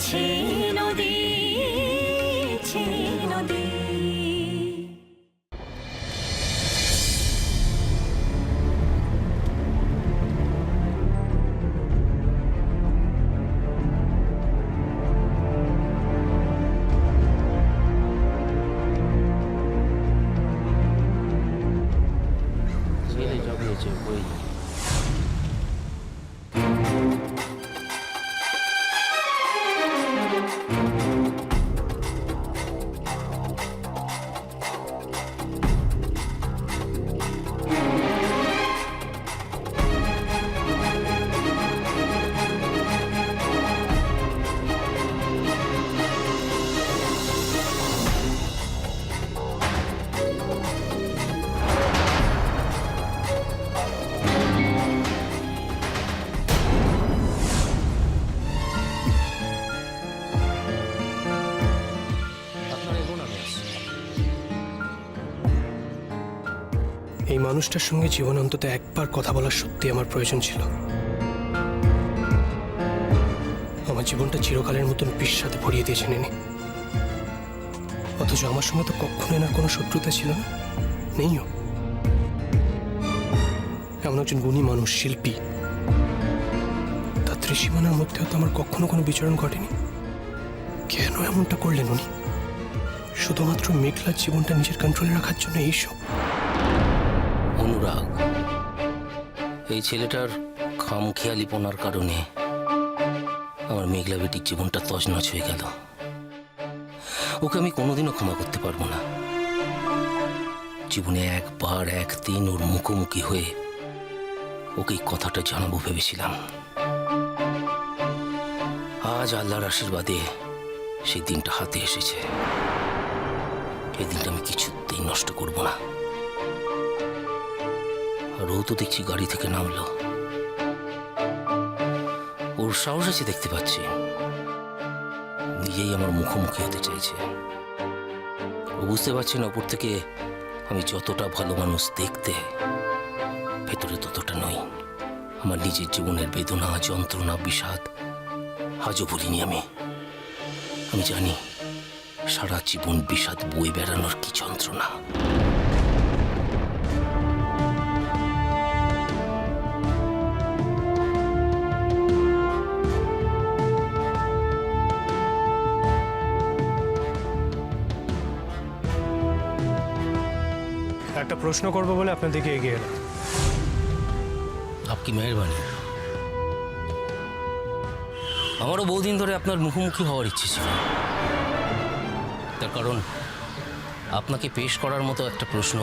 ছে নদী, ছে নদী। ছেলে জগিয়েছে বই। আপনার এগোন, আমি আসছি। এই মানুষটার সঙ্গে জীবন অন্তত একবার কথা বলার সত্যি আমার প্রয়োজন ছিল। আমার জীবনটা চিরকালের মতন বিস্বাদে ভরিয়ে দিয়েছেন ইনি। অথচ আমার সঙ্গে তো কখনো এনার কোনো শত্রুতা ছিল না, নেইও। এমন একজন গুণী মানুষ, শিল্পী, তার ত্রিসীমানার মধ্যেও তো আমার কখনো কোনো বিচরণ ঘটেনি। কেন এমনটা করলেন উনি? শুধুমাত্র মেঘলার জীবনটা নিজের কন্ট্রোলে রাখার জন্য এইসব? অনুরাগ, এই ছেলেটার খামখেয়ালিপনার কারণে আমার মেঘলা বেটির জীবনটা তছনছ হয়ে গেল। ওকে আমি কোনোদিনও ক্ষমা করতে পারবো না। জীবনে একবার একদিন ওর মুখোমুখি হয়ে ওকে এই কথাটা জানাবো ভেবেছিলাম। আজ আল্লাহর আশীর্বাদে সেই দিনটা হাতে এসেছে। এই দিনটা আমি কিছুতেই নষ্ট করব না। আর ও তো দেখছি গাড়ি থেকে নামলো। ওর সাহস আছে দেখতে পাচ্ছি, নিজেই আমার মুখোমুখি হতে চাইছে। ও বুঝতে পারছে না ওপর থেকে আমি যতটা ভালো মানুষ দেখতে, ভেতরে ততটা নই। আমার নিজের জীবনের বেদনা, যন্ত্রণা, বিষাদ আজও বলিনি আমি। আমি জানি সারা জীবন বিষাদ বয়ে বেড়ানোর কি যন্ত্রণা। একটা প্রশ্ন করবো বলে আপনার দিকে এগিয়ে এলাম। আপনি মেহরবানি। আমারও বহুদিন ধরে আপনার মুখোমুখি হওয়ার ইচ্ছে ছিল। তার কারণ আপনাকে পেশ করার মতো একটা প্রশ্ন